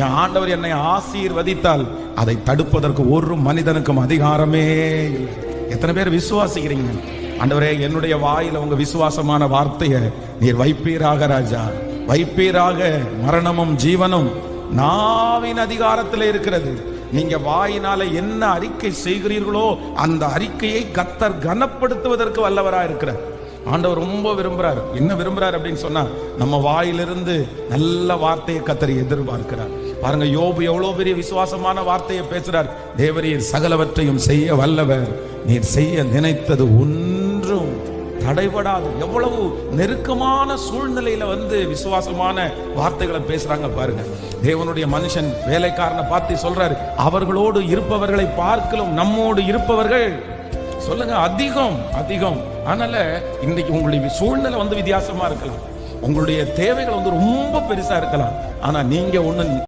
என் ஆண்டவர் என்னை ஆசீர்வதித்தால் அதை தடுப்பதற்கு ஒரு மனிதனுக்கும் அதிகாரமே இல்லை. எத்தனை பேர் விசுவாசிக்கிறீங்க? ஆண்டவரே, என்னுடைய வாயில உங்க விசுவாசமான வார்த்தையை நீர் வைப்பீராக ராஜா, வைப்பீராக. மரணமும் ஜீவனும் நாவின் அதிகாரத்தில் இருக்கிறது. நீங்க வாயினால என்ன அறிக்கை செய்கிறீர்களோ அந்த அறிக்கையை கர்த்தர் கனப்படுத்துவதற்கு வல்லவரா இருக்கிறார். ஆண்டவர் ரொம்ப விரும்புறார். என்ன விரும்புறார் அப்படின்னு சொன்னா, நம்ம வாயிலிருந்து நல்ல வார்த்தையை கர்த்தர் எதிர்பார்க்கிறார். பாருங்க, யோபு எவ்வளவு பெரிய விசுவாசமான வார்த்தையை பேசுறார். தேவரீர் சகலவற்றையும் செய்ய வல்லவர், நீர் செய்ய நினைத்தது ஒன்றும் தடைபடாது. எவ்வளவு நெருக்கமான சூழ்நிலையில விசுவாசமான வார்த்தைகளை பேசுறாங்க பாருங்க. தேவனுடைய மனுஷன் வேலைக்காரனை பார்த்து சொல்றாரு, அவர்களோடு இருப்பவர்களை பார்க்கலும் நம்மோடு இருப்பவர்கள் சொல்லுங்க அதிகம் அதிகம். அதனால இன்னைக்கு உங்களுடைய சூழ்நிலை வித்தியாசமா இருக்கலாம், உங்களுடைய தேவைகள் ரொம்ப பெருசா இருக்கலாம். ஆனா நீங்க ஒண்ணு